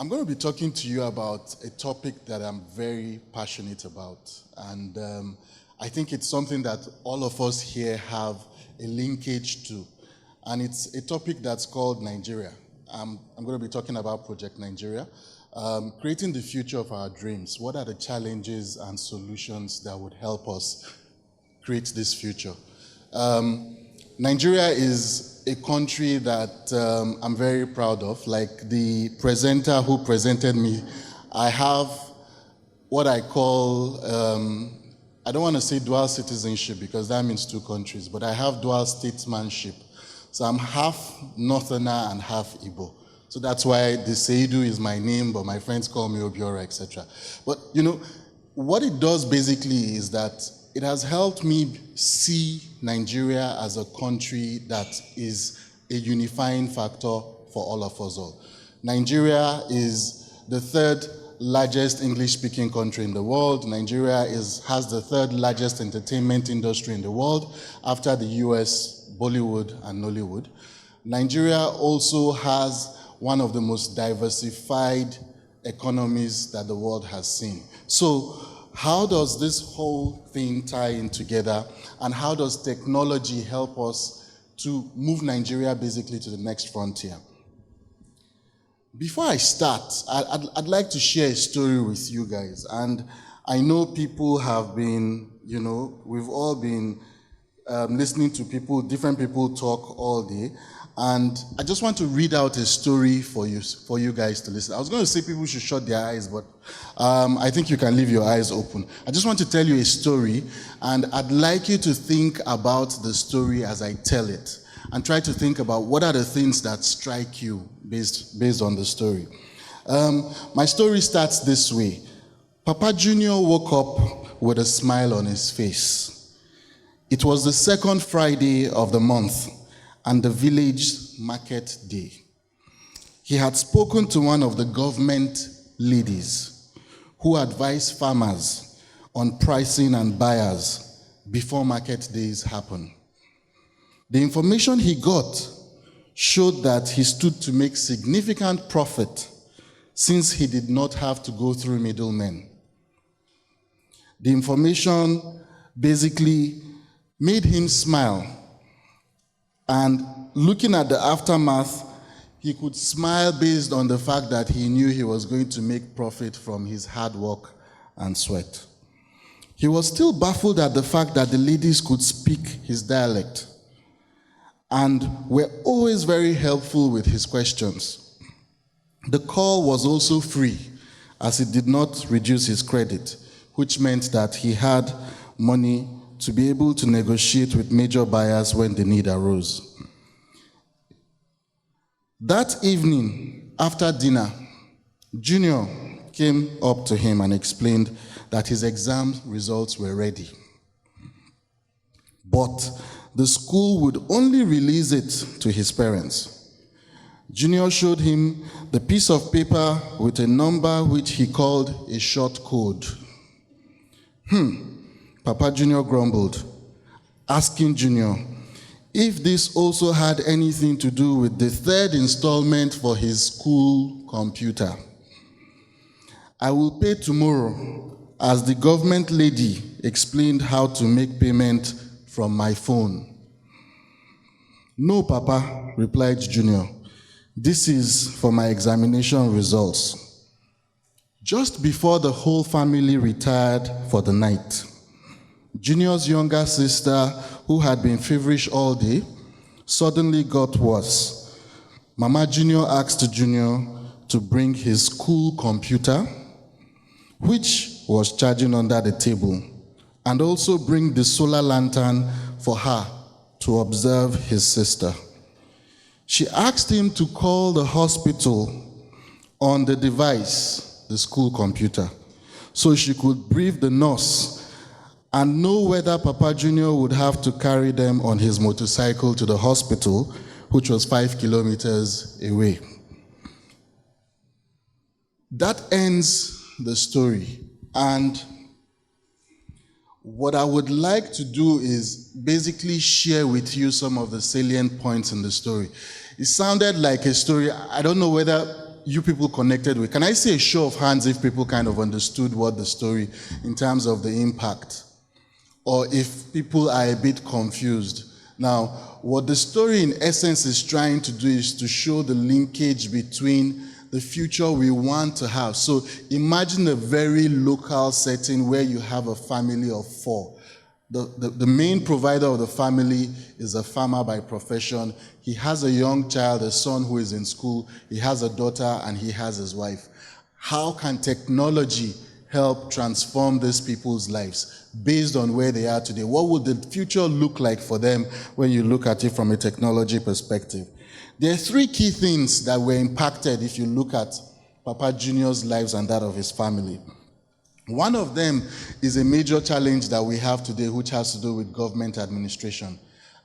I'm going to be talking to you about a topic that I'm very passionate about, and I think it's something that all of us here have a linkage to, and it's a topic that's called Nigeria. I'm going to be talking about Project Nigeria, creating the future of our dreams. What are the challenges and solutions that would help us create this future? Nigeria is a country that I'm very proud of. Like the presenter who presented me, I have what I call, I don't want to say dual citizenship because that means two countries, but I have dual statesmanship. So I'm half Northerner and half Igbo. So that's why the Saidu is my name, but my friends call me Obiora, etc. But you know, what it does basically is that it has helped me see Nigeria as a country that is a unifying factor for all of us all. Nigeria is the third largest English-speaking country in the world. Nigeria has the third largest entertainment industry in the world after the US, Bollywood, and Nollywood. Nigeria also has one of the most diversified economies that the world has seen. So how does this whole thing tie in together, and how does technology help us to move Nigeria basically to the next frontier? Before I start, I'd like to share a story with you guys. And I know people have been, you know, we've all been listening to different people talk all day. And I just want to read out a story for you guys to listen. I was going to say people should shut their eyes, but I think you can leave your eyes open. I just want to tell you a story, and I'd like you to think about the story as I tell it, and try to think about what are the things that strike you based on the story. My story starts this way. Papa Junior woke up with a smile on his face. It was the second Friday of the month, and the village market day. He had spoken to one of the government ladies who advised farmers on pricing and buyers before market days happen. The information he got showed that he stood to make significant profit since he did not have to go through middlemen. The information basically made him smile. And looking at the aftermath, he could smile based on the fact that he knew he was going to make profit from his hard work and sweat. He was still baffled at the fact that the ladies could speak his dialect and were always very helpful with his questions. The call was also free, as it did not reduce his credit, which meant that he had money to be able to negotiate with major buyers when the need arose. That evening, after dinner, Junior came up to him and explained that his exam results were ready. But the school would only release it to his parents. Junior showed him the piece of paper with a number which he called a short code. Papa Junior grumbled, asking Junior if this also had anything to do with the third installment for his school computer. I will pay tomorrow, as the government lady explained how to make payment from my phone. No, Papa, replied Junior. This is for my examination results. Just before the whole family retired for the night, Junior's younger sister, who had been feverish all day, suddenly got worse. Mama Junior asked Junior to bring his school computer, which was charging under the table, and also bring the solar lantern for her to observe his sister. She asked him to call the hospital on the device, the school computer, so she could brief the nurse and know whether Papa Junior would have to carry them on his motorcycle to the hospital, which was 5 kilometers away. That ends the story. And what I would like to do is basically share with you some of the salient points in the story. It sounded like a story. I don't know whether you people connected with? Can I see a show of hands if people kind of understood what the story in terms of the impact? Or if people are a bit confused? Now, what the story in essence is trying to do is to show the linkage between the future we want to have. So imagine a very local setting where you have a family of 4. The main provider of the family is a farmer by profession. He has a young child, a son who is in school. He has a daughter and he has his wife. How can technology help transform these people's lives based on where they are today? What would the future look like for them when you look at it from a technology perspective? There are 3 key things that were impacted if you look at Papa Junior's lives and that of his family. One of them is a major challenge that we have today, which has to do with government administration.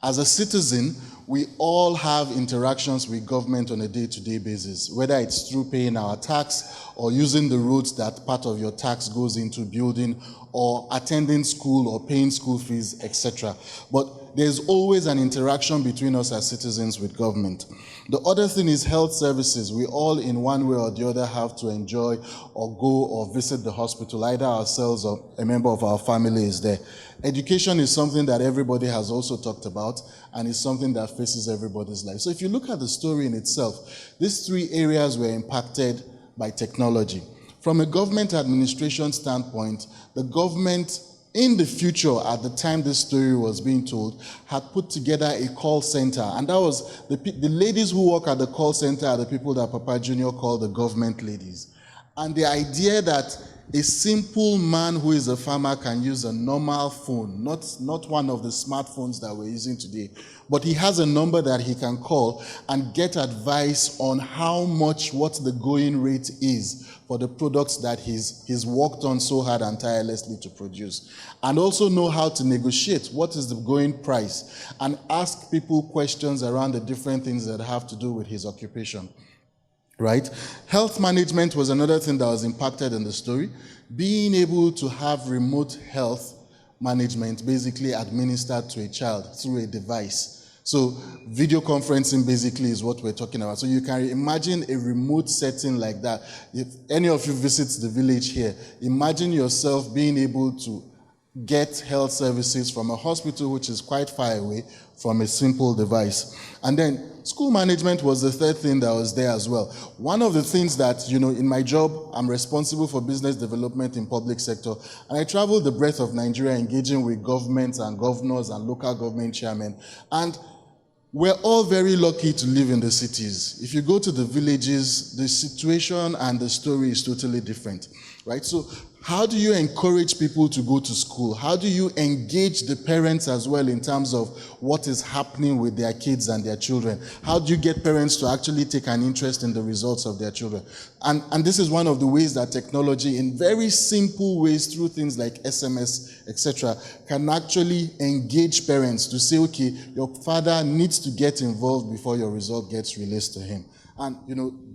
As a citizen, we all have interactions with government on a day-to-day basis, whether it's through paying our tax or using the roads that part of your tax goes into building, or attending school or paying school fees, etc. But there's always an interaction between us as citizens with government. The other thing is health services. We all, in one way or the other, have to enjoy or go or visit the hospital, either ourselves or a member of our family is there. Education is something that everybody has also talked about, and it's something that faces everybody's life. So if you look at the story in itself, these 3 areas were impacted by technology. From a government administration standpoint, the government in the future, at the time this story was being told, had put together a call center. And that was the ladies who work at the call center are the people that Papa Junior called the government ladies. And the idea that a simple man who is a farmer can use a normal phone, not one of the smartphones that we're using today, but he has a number that he can call and get advice on how much, what the going rate is for the products that he's worked on so hard and tirelessly to produce. And also know how to negotiate what is the going price and ask people questions around the different things that have to do with his occupation. Right? Health management was another thing that was impacted in the story. Being able to have remote health management basically administered to a child through a device. So video conferencing basically is what we're talking about. So you can imagine a remote setting like that. If any of you visits the village here, imagine yourself being able to get health services from a hospital which is quite far away from a simple device. And then school management was the third thing that was there as well. One of the things that, in my job, I'm responsible for business development in public sector, and I travel the breadth of Nigeria engaging with governments and governors and local government chairmen. And we're all very lucky to live in the cities. If you go to the villages, the situation and the story is totally different, right? So how do you encourage people to go to school? How do you engage the parents as well in terms of what is happening with their kids and their children? How do you get parents to actually take an interest in the results of their children? And this is one of the ways that technology, in very simple ways, through things like SMS, etc., can actually engage parents to say, okay, your father needs to get involved before your result gets released to him. And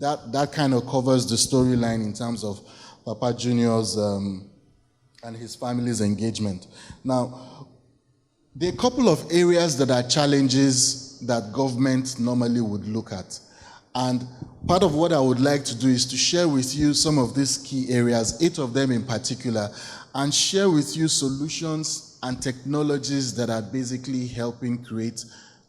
that kind of covers the storyline in terms of Papa Junior's and his family's engagement. Now, there are a couple of areas that are challenges that government normally would look at. And part of what I would like to do is to share with you some of these key areas, 8 of them in particular, and share with you solutions and technologies that are basically helping create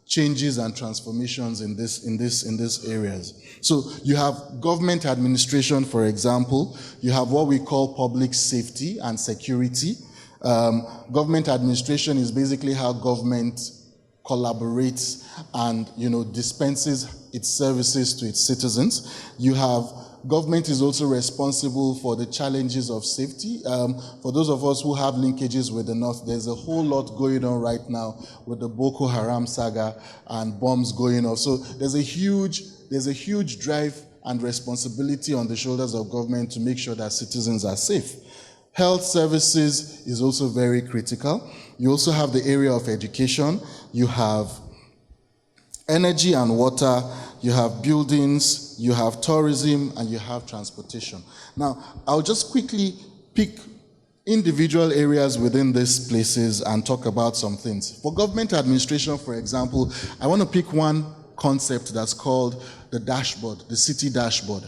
changes and transformations in these areas. So you have government administration, for example. You have what we call public safety and security. Government administration is basically how government collaborates and dispenses its services to its citizens. You have government is also responsible for the challenges of safety. For those of us who have linkages with the North, there's a whole lot going on right now with the Boko Haram saga and bombs going off. So there's a huge drive and responsibility on the shoulders of government to make sure that citizens are safe. Health services is also very critical. You also have the area of education. You have energy and water, you have buildings, you have tourism, and you have transportation. Now, I'll just quickly pick individual areas within these places and talk about some things. For government administration, for example, I want to pick one concept that's called the dashboard, the city dashboard.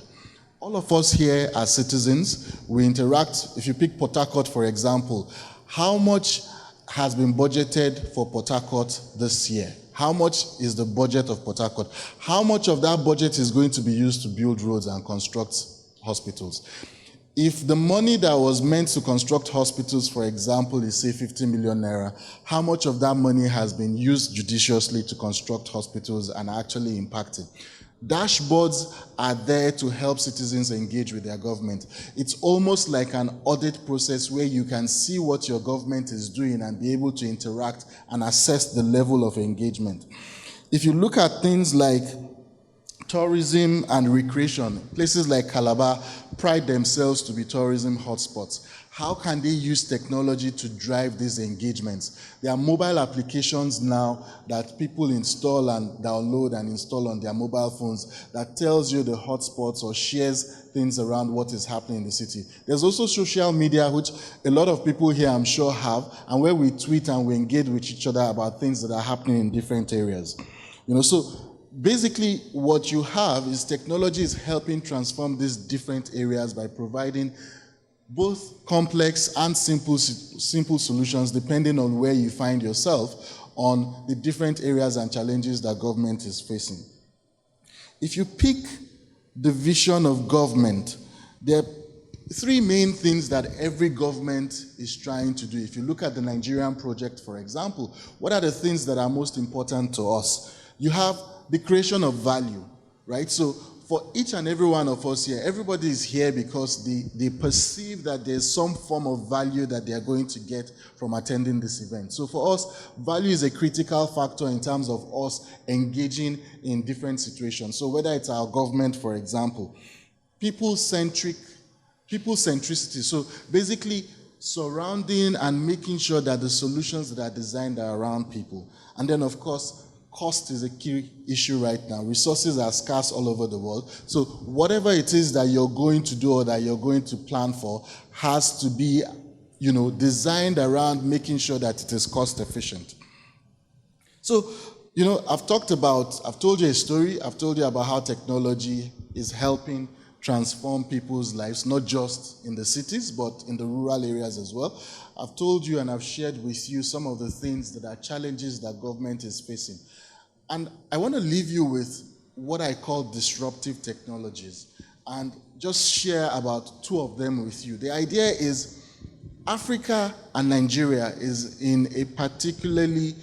all of us here as citizens, we interact. If you pick Port Harcourt, for example, how much has been budgeted for Port Harcourt this year? How much is the budget of Port Harcourt? How much of that budget is going to be used to build roads and construct hospitals? If the money that was meant to construct hospitals, for example, is say 50 million naira, how much of that money has been used judiciously to construct hospitals and actually impacted? Dashboards are there to help citizens engage with their government. It's almost like an audit process where you can see what your government is doing and be able to interact and assess the level of engagement. If you look at things like tourism and recreation, places like Calabar pride themselves to be tourism hotspots. How can they use technology to drive these engagements? There are mobile applications now that people install and download and install on their mobile phones that tells you the hotspots or shares things around what is happening in the city. There's also social media, which a lot of people here I'm sure have, and where we tweet and we engage with each other about things that are happening in different areas. So basically, what you have is technology is helping transform these different areas by providing both complex and simple solutions depending on where you find yourself on the different areas and challenges that government is facing. If you pick the vision of government, there are three main things that every government is trying to do. If you look at the Nigerian project, for example, what are the things that are most important to us? You have the creation of value, right? So for each and every one of us here, everybody is here because they perceive that there's some form of value that they are going to get from attending this event. So for us, value is a critical factor in terms of us engaging in different situations. So whether it's our government, for example, people-centricity. So basically surrounding and making sure that the solutions that are designed are around people. And then of course, cost is a key issue right now. Resources are scarce all over the world. So whatever it is that you're going to do or that you're going to plan for has to be, designed around making sure that it is cost efficient. So, I've told you a story. I've told you about how technology is helping transform people's lives, not just in the cities, but in the rural areas as well. I've told you and I've shared with you some of the things that are challenges that government is facing. And I want to leave you with what I call disruptive technologies and just share about two of them with you. The idea is Africa and Nigeria is in a particularly,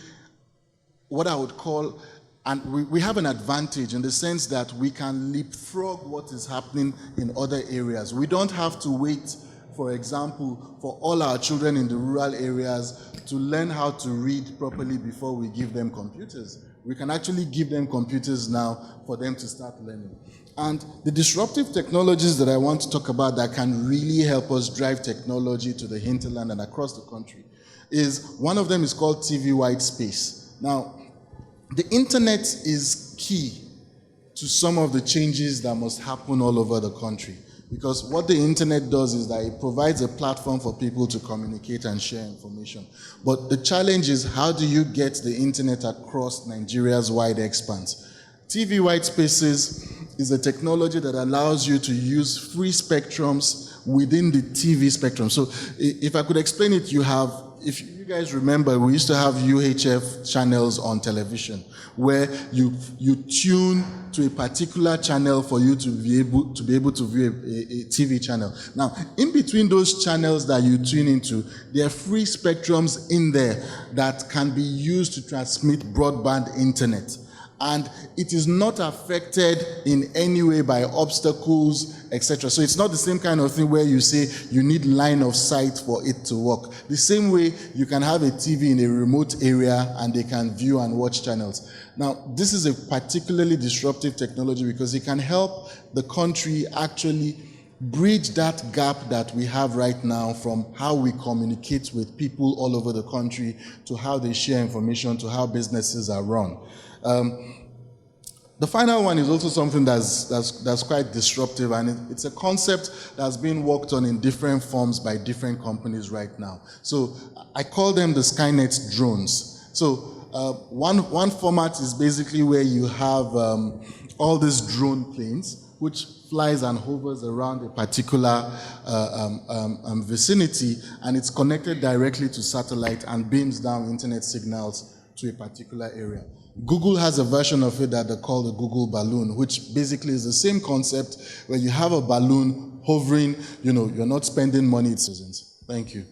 what I would call, and we have an advantage in the sense that we can leapfrog what is happening in other areas. We don't have to wait, for example, for all our children in the rural areas to learn how to read properly before we give them computers. We can actually give them computers now for them to start learning. And the disruptive technologies that I want to talk about that can really help us drive technology to the hinterland and across the country is, one of them is called TV white space. Now, the internet is key to some of the changes that must happen all over the country. Because what the internet does is that it provides a platform for people to communicate and share information. But the challenge is, how do you get the internet across Nigeria's wide expanse? TV white spaces is a technology that allows you to use free spectrums within the TV spectrum. So if I could explain it, if you guys remember, we used to have UHF channels on television where you tune to a particular channel for you to be able to view a TV channel. Now, in between those channels that you tune into, there are free spectrums in there that can be used to transmit broadband internet. And it is not affected in any way by obstacles, etc. So it's not the same kind of thing where you say you need line of sight for it to work. The same way you can have a TV in a remote area and they can view and watch channels. Now, this is a particularly disruptive technology because it can help the country actually bridge that gap that we have right now from how we communicate with people all over the country to how they share information to how businesses are run. The final one is also something that's quite disruptive, and it's a concept that's being worked on in different forms by different companies right now. So I call them the Skynet drones. So one format is basically where you have all these drone planes, which flies and hovers around a particular vicinity, and it's connected directly to satellite and beams down internet signals to a particular area. Google has a version of it that they call the Google balloon, which basically is the same concept where you have a balloon hovering, you're not spending money, it isn't. Thank you.